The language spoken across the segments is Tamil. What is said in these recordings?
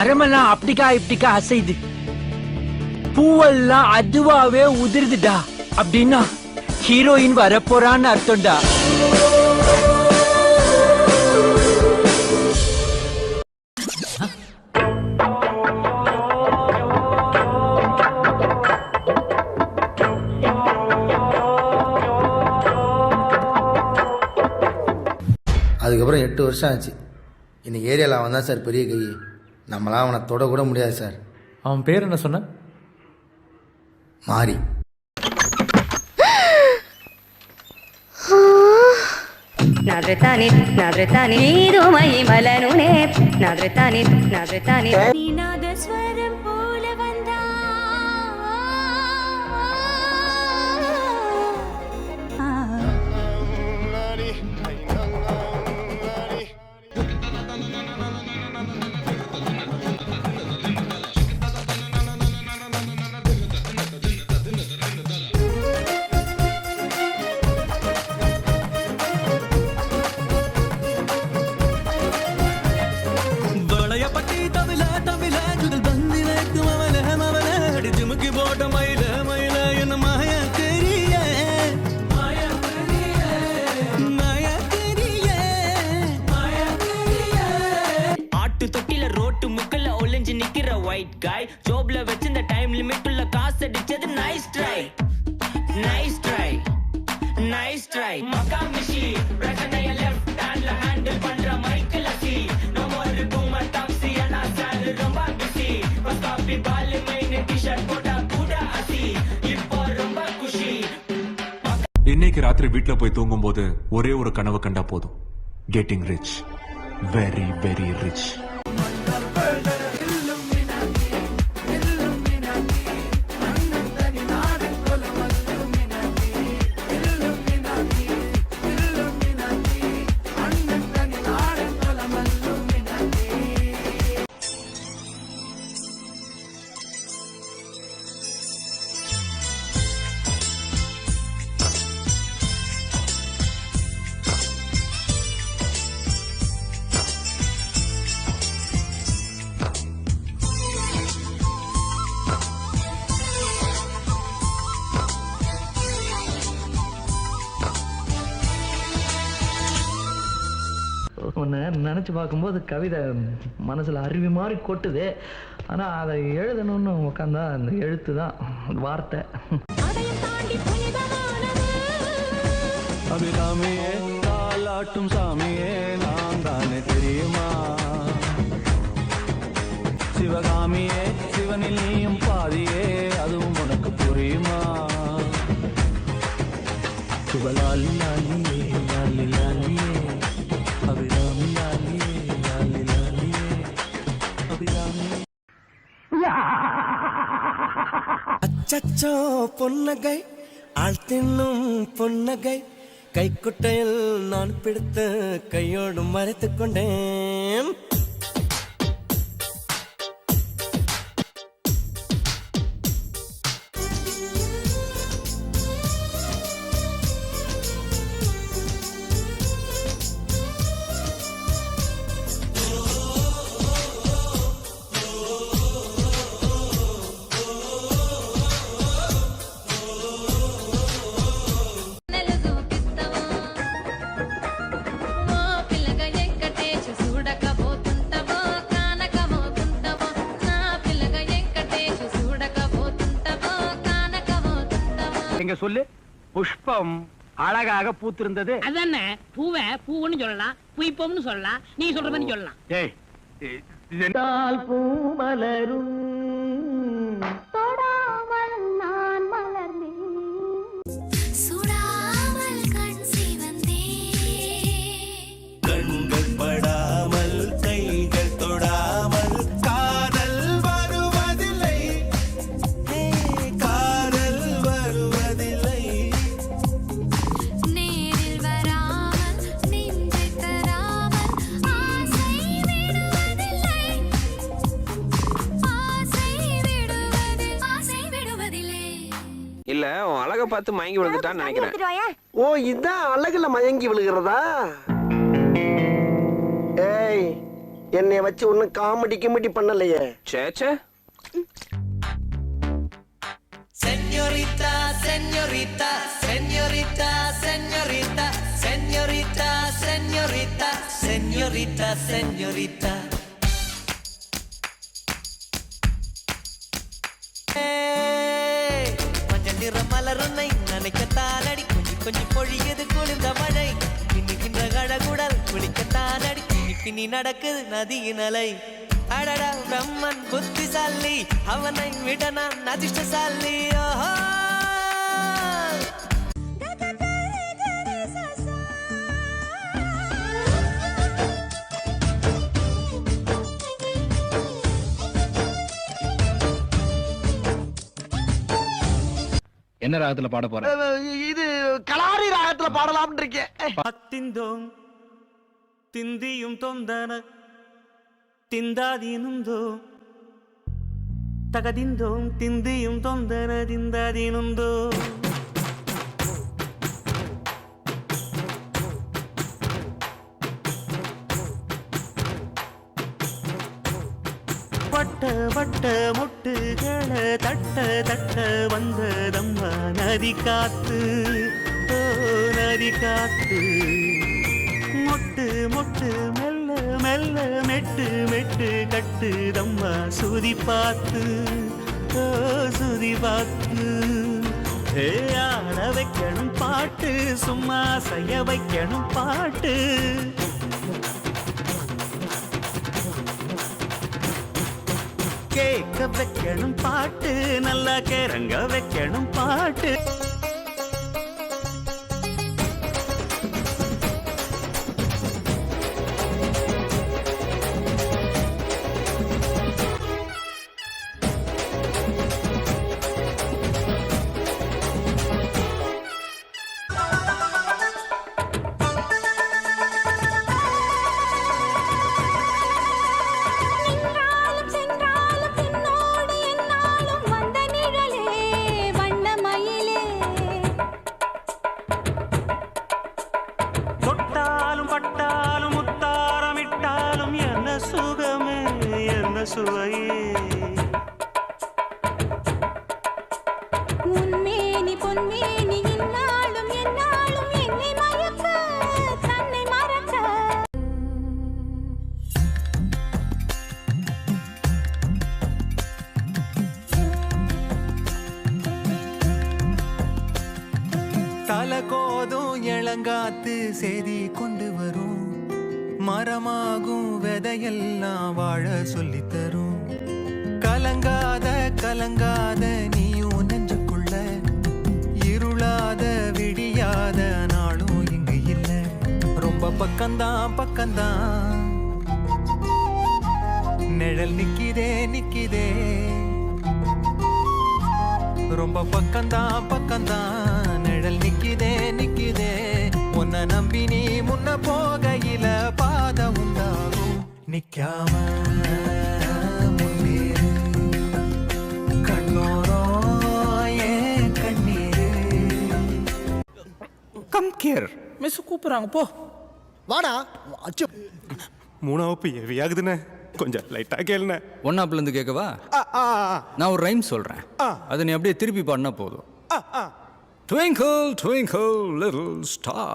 மரமெல்லாம் அப்படிக்கா இப்படிக்கா அசைது, பூவெல்லாம் அதுவாவே உதிர்துடா அப்படின்னா ஹீரோயின் வரப்போறான்னு அர்த்தம்டா. அதுக்கப்புறம் 8 வருஷம் ஆச்சு. இன்னைக்கு ஏரியாவில் அவன் தான் சார் பெரிய கை. நம்மளாம் அவனை தொட கூட முடியாது சார். அவன் பேர் என்ன சொன்ன? மாறி. నాదృతాని నాదృతాని నీరుమై మలనునే నాదృతాని నాదృతాని నీనాద స్వరం పోల వందా white guy jobல வெச்சிருந்த டைம் லிமிட் உள்ள காசு அடிச்சது nice try nice try nice try மக்கா மிஷி பிரச்சனைய லெஃப்ட் ஹேண்ட்ல ஹேண்டில் பண்ற மைக்கேல் அசி no more boomer taxi انا sir ரொம்ப பிஸி பஸ் காபி பால் மெயின் டி-ஷர்ட் போட்டா கூட அசி இப்போ ரொம்ப குஷி. இன்னைக்கு ராத்திரி வீட்ல போய் தூங்கும்போது ஒரே ஒரு கனவு கண்டா போதும், getting rich, very very rich. உன்னை நினச்சி பார்க்கும்போது கவிதை மனசில் அருவி மாதிரி கொட்டுது. ஆனால் அதை எழுதணும்னு உட்காந்தா அந்த எழுத்து தான் வார்த்தை. அபிராமியே காலாட்டும் சாமியே நான் தானே தெரியுமா, சிவகாமியே சிவனில் நீயும் பாதியே அதுவும் உனக்கு புரியுமா, சிவலாலி லாலியே லாலி லாலியே அபிராமி லாலியே லாலி லாலியே அபிராமி. அச்சச்சோ பொன்னகை ஆள் தின்னும் பொன்னகை கைக்குட்டையில் நான் பிடித்து கையோடு மறைத்துக் கொண்டேன். எங்க சொல்லு, புஷ்பம் அழகாக பூத்திருந்தது. அதானே பூவை பூன்னு சொல்லலாம், புய்ப்பம்னு சொல்லலாம், நீ சொல்ற மாதிரி சொல்லலாம். ஏய் பூ மலரும் தொடாமல் நான் மலர்ந்தேன் சுடாமல் கண் சிவந்தே கண்கள் படாமல் கைகள் தொடாமல் காதல் வருவதில்லை, காதல் வருவதில்லை. நேரில் வராமல் நின்று தராமல் ஆசை விடுவதில்லை, ஆசை விடுவதில்லை. இல்ல உன் அழக பார்த்து மயங்கி விழுந்துட்டான்னு நினைக்கிறேன். ஓ இதான் அழகுல மயங்கி விழுகிறதா? ஏய் என்னை வச்சு ஒன்னும் காமெடி கிமெடி பண்ணலையே. சேச்சே. Señorita, señorita, señorita, señorita, señorita, señorita, señorita, señorita. மஞ்சள் நிற மலருன்னை நினைக்கத்தான் அடி கொஞ்சி கொஞ்சி பொழியது குளிர்ந்த மழை பின்னுகின்ற கழகுடல் குளிக்கத்தான் அடி பின்னி பின்னி நடக்குது நதியின் அலை. அடடா பிரம்மன் புத்திசாலி அவனை விட நான் அதிர்ஷ்டசாலி. ஓஹோ என்ன ராகத்துல பாட போற? இது கலாரி ராகத்துல பாடலாம்னு இருக்கேன். பத்திந்தோம் திந்தியும் தொந்தன திந்தாதீனுந்தோ தகதிந்தோம் திந்தியும் தொந்தன திந்தாதீனுந்தோ. வட்ட வட்ட முட்டுகள தட்ட தட்ட வந்ததம்மா நதி காத்து. ஓ நதி காத்து மொட்டு மொட்டு மெல்ல மெல்ல மெட்டு மெட்டு கட்டுதம்மா சுதி பார்த்து. ஓ சுதி பார்த்து ஆட வைக்கணும் பாட்டு சும்மா செய்ய வைக்கணும் பாட்டு. கேட்க வைக்கணும் பாட்டு நல்லா கேரங்க வைக்கணும் பாட்டு. உன்மேனி பொன்மேனி இந்நாளும் எந்நாளும் என்னை மயக்க தன்னை மறக்க. தலகோதும் இளங்காத்து செய்தி கொண்டு வரும் மரமாகும் விதையெல்லாம் வாழ சொல்லி தரும். கலங்காத கலங்காத நீயும் நெஞ்சுக்குள்ள இருளாத விடியாத நாளும் இங்கு இல்ல. ரொம்ப பக்கம்தான் பக்கம்தான் நிழல் நிக்கிதே நிக்கிதே. ரொம்ப பக்கம்தான் பக்கம்தான் நிழல் நிக்கிதே நிக்கிதே. உன்னை நம்பி நீ முன்ன போகையில பாத உண்டாகும். நிக்காம முன்னேறு கண்ணோரோ ஏன் கண்ணீரு. கம் கேர் மிஸ் கூப்பிடுறாங்க போ. வாடா அச்சு. மூணாவது ஹெவி ஆகுதுண்ணே, கொஞ்சம் லைட்டா கேளுண்ணே. ஒன்னாப்ல இருந்து கேட்கவா? நான் ஒரு ரைம் சொல்றேன், அதை நீ அப்படியே திருப்பி பாடினா போதும். Twinkle, twinkle, little star,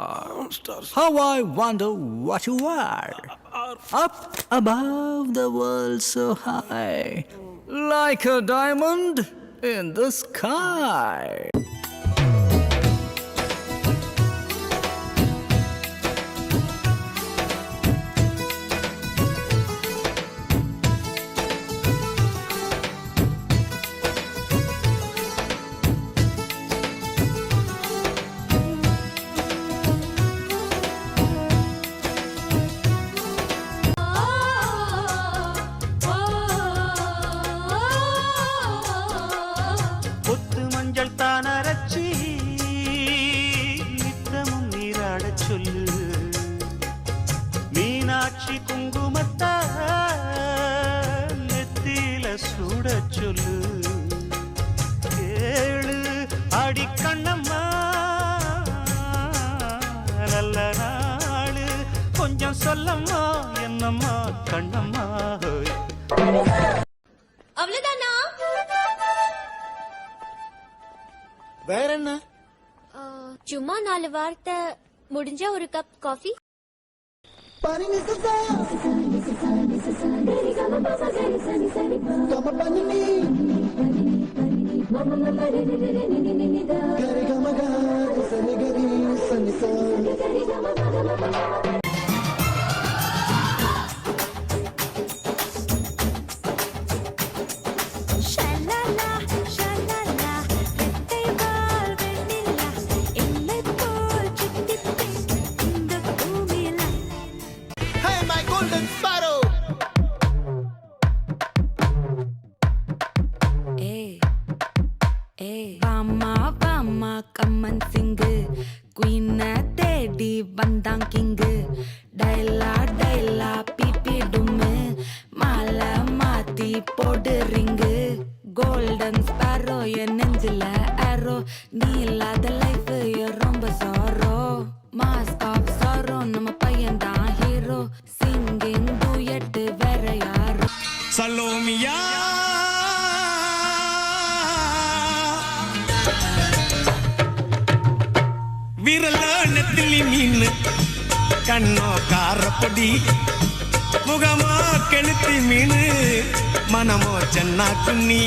how I wonder what you are. Up above the world so high, like a diamond in the sky. Meenakshi குங்குமத்தா நெத்தியில சூட சொல்லு. ஏழு அடி கண்ணம்மா நல்ல நாளு கொஞ்சம் சொல்லம்மா என்னம்மா கண்ணம்மா அவ்வளவுதானா? வேற என்ன? சும்மா 4 வார்த்தை முடிஞ்சா ஒரு cup coffee. Hey, my golden sparrow. வாமா கம்மன் சிங்கு குயின தேடி வந்தான் கிங்கு டைலா பிபி டும்மு மாலை மாத்தி போடு ரிங்கு கோல்டன் ஸ்பாரோ என் நெஞ்சில ஆரோ நீ இல்லாத லைஃப் ரொம்ப சாரோ மாஸ்க் ஆஃப் சாரோ நம்ம பையன் தான் ஹீரோ சிங்கிங் டூயட் வேற யாரோ சலோமியா விரலோ நெத்திலி மீன் கண்ணோ காரப்பொடி முகமோ கெளுத்தி மீன் மனமோ சென்னா குன்னி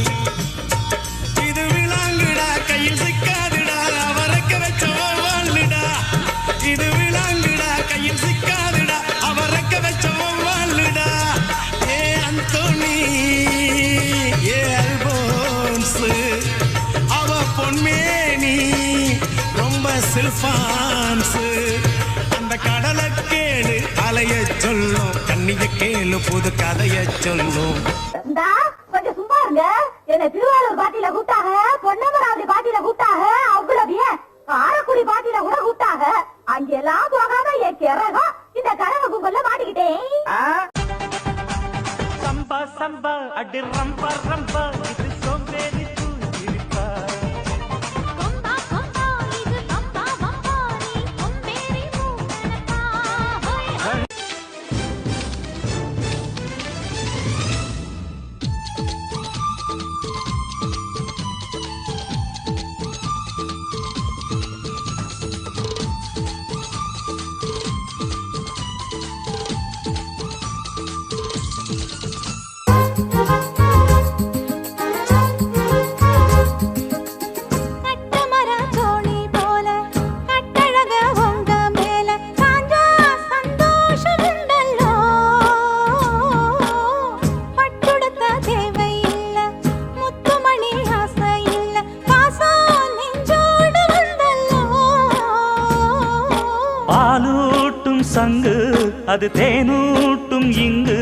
இது விளாங்குடா கையில் சிக்காதுடா அவரக்க வச்ச வாழ்டா இது விளாங்குடா கையில் சிக்காதுடா அவரக்க வச்ச வாழ்டா ஏ அந்தோனி ஏ அல்போன்ஸ் அவ பொன்மேனி ரொம்ப சில்பான்ஸ் அந்த கடலை கேளு அலைய சொல்லும் கண்ணிய கேளு புது கதைய சொல்லும். கொஞ்சம் சும்மா இருங்க. என்ன திருவாரூர் பாட்டியில கூட்டாக, பொன்னமராவதி பாட்டியில கூட்டாக, அவ்வளவு காரக்குடி பாட்டியில கூட கூட்டாக. அங்கெல்லாம் போகாம என் கிறகம் இந்த கரக கும்பல்ல மாட்டிக்கிட்டேன். சம்பா சம்பா அடி ரம்பா ரம்பா இது சோம்பேறி தூங்கிருப்பா. பாலூட்டும் சங்கு அது தேனூட்டும் இங்கு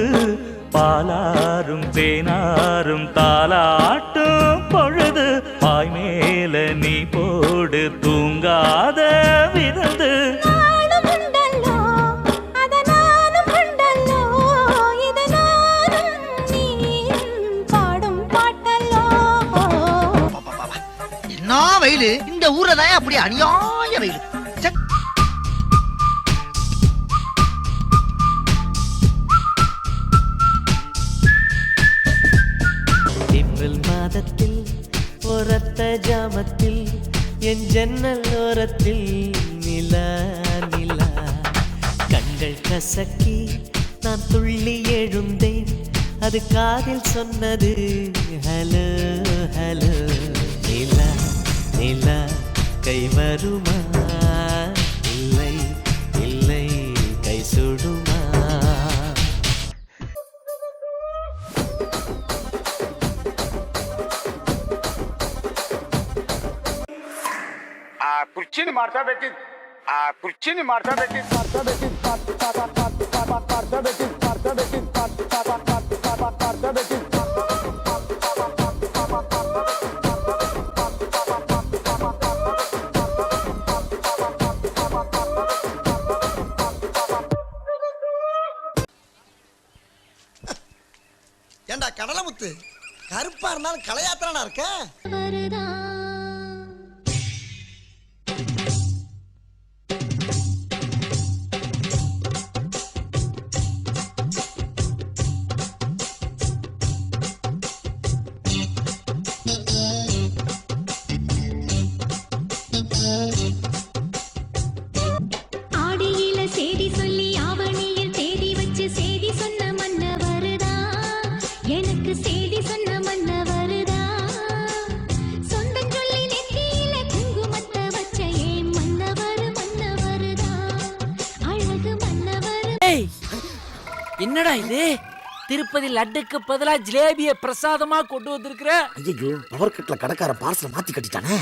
பாலாரும் தேனாரும் தாலாட்டும் பொழுது பாய் மேல நீ போடு தூங்காத விருந்து. என்ன வெயிலு இந்த ஊர்ல தான் அப்படி அநியாய வெயிலு. ஏப்ரல் மாதத்தில் ஒரத்த ஜாமத்தில் என் ஜன்னல் ஓரத்தில் நிலா நிலா கண்கள் கசக்கி நான் துள்ளி எழுந்தேன். அது காதில் சொன்னது ஹலோ ஹலோ. நிலா நிலா கை வருமா இல்லை இல்லை கை சுடுமா. ಕುರ್ಚಿನ ಮಾಡ್ತಾ ಬೇಕಿತ್ತು ಆ ಕುರ್ಚಿನ ಮಾಡ್ತಾ ஏண்டா கடலமுத்து, கருப்பா இருந்தாலும் கலையாத்திரனா இருக்க. எனக்கு செய்தி சொன்ன மன்னவருதா சொந்தம் சொல்லி நெத்தியில குங்குமத்தை வச்ச ஏன் மன்னவருதா அழகு மன்னவரு. என்னடா இது திருப்பதி லட்டுக்கு பதிலா ஜிலேபிய பிரசாதமா கொண்டு வந்திருக்கிற? ஐயோ பவர் கட்ல கடைக்கார பார்சல் மாத்தி கட்டிட்டானே.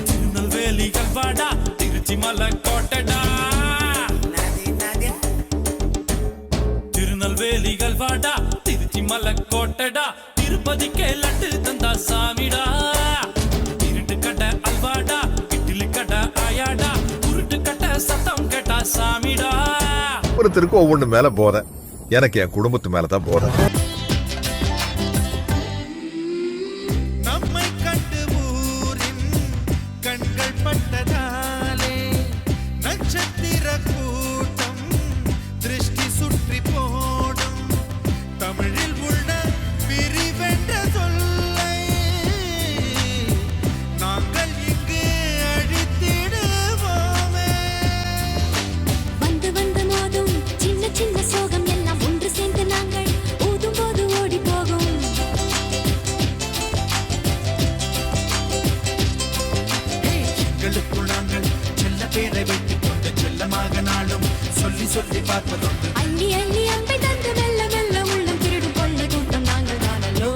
திருநெல்வேலிகள் வாடா திருச்சி மலை கோட்டடா திருநெல்வேலிகள் வாடா திருச்சி மலை கோட்டடா திருப்பதிக்கே லட்டு தந்தா சாமிடா இருட்டு கடை அல்வாடா இட்லி கடை ஆயாடா உருட்டு கடை சத்தம் கேட்டா சாமிடா. ஒருத்தருக்கு ஒவ்வொன்று மேல போற எனக்கு என் குடும்பத்து மேலதான் போற. நம்மை கண்டு ஊரின் கண்கள் பட்டதாலே நட்சத்திர கூட்டம் திருஷ்டி சுற்றி போடும் தமிழில் உள்ள பிரிவென்ற சொல்லை நாங்கள் இங்கு அழித்திடுவோமே. வந்து வந்து மோதும் சின்ன சின்ன சோகம் எல்லாம் ஒன்று சேர்ந்து நாங்கள் ஊதும் போது ஓடி போகும். எங்களுக்குள் நாங்கள் செல்ல பேரை வைத்துக் கொண்டு செல்லமாக நாளும் சொல்லி சொல்லி பார்ப்பதுண்டு. அள்ளி அள்ளி அன்பை தந்து மெல்ல மெல்ல உள்ளம் திருடும் கொள்ளை கூட்டம் நாங்கள் தானல்லோ.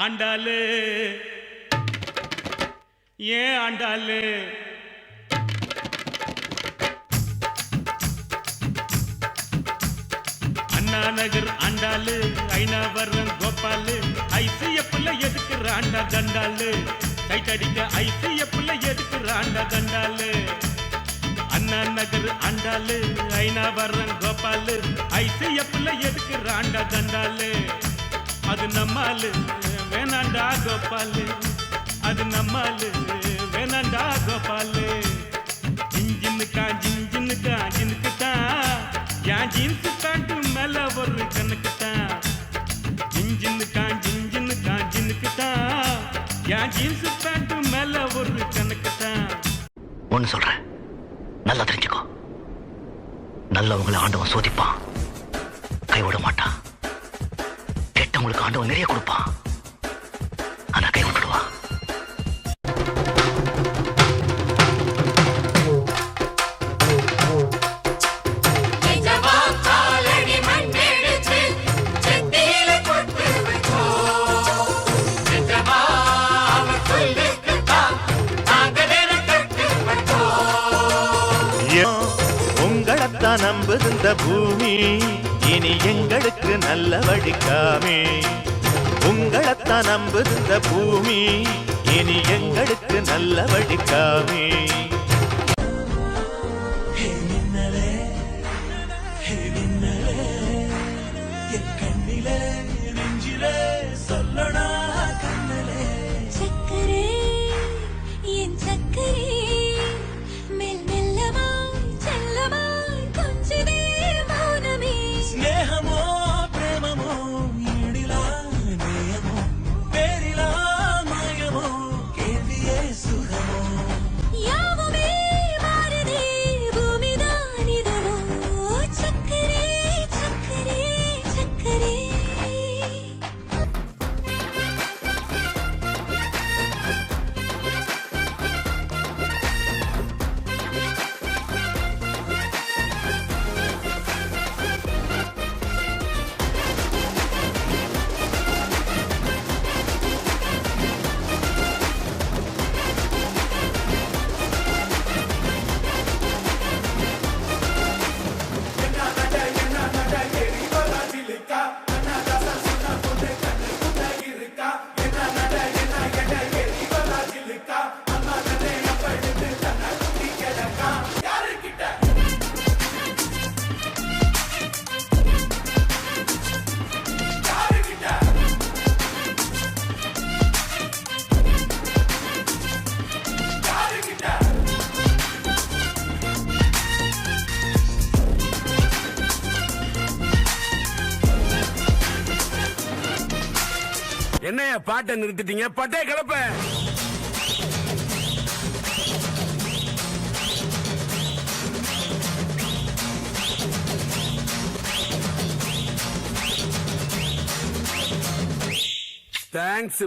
ஆண்டாளு ஏன் ஆண்டாளு அண்ணா நகர் ஆண்டாளு ஐநாவரம் கோபாலு ஐசிஎஃப்ல எதுக்குற ஆண்டா தண்டாளு கைத்தடிக்க ஐசிஎஃப்ல எதுக்குற ஆண்டா தண்டாளு அண்ணா நகர் ஆண்டாளு ஐநாவரம் கோபாலு ஐசிஎஃப்ல எதுக்குற ஆண்டா தண்டாளு அது நம்மாலு வேணாண்டா கோபாலு அது நம்மாலு வேணாண்டா கோபாலு. ஜின்ஜின்னுக்கா ஜின்ஜின்னுக்கா ஜின்னுக்குத்தான் என் ஜீன்ஸு பேண்ட்டு மேல ஒரு கண்ணுக்குத்தான் ஜின்ஜின்னுக்கா ஜின்ஜின்னுக்கா ஜின்னுக்குத்தான் என் ஜீன்ஸு பேண்ட்டு மேல ஒரு கண்ணுக்குத்தான். ஒன்னு சொல்றேன், நல்லா தெரிஞ்சுக்கோ. நல்லவங்களை ஆண்டவன் சோதிப்பான், கைவிட மாட்டான். கெட்டவங்களுக்கு ஆண்டவன் நிறைய கொடுப்பான், ஆனா கை விட்டுடுவான். உங்களைத்தான் நம்புகின்ற பூமி இனி எங்களுக்கு நல்ல வழிக்காமே. உங்களைத்தான் நம்புகின்ற பூமி இனி எங்களுக்கு நல்ல வழிக்காமே. கண்ணிலே நெஞ்சிலே சொல்லடா கண்ணலே சக்கரே என் சக்கரே மெல் மெல்லமாய் செல்லமாய் கொஞ்சமே மௌனமே. ஸ்நேகமோ பிரேமமோ ஈடிலா நேயமோ பேரிலா மாயமோ கேள்வியே சுகமோ. என்னையா பாட்டை நிறுத்திட்டீங்க? பட்டே கிளப்ப. தேங்க்ஸ்.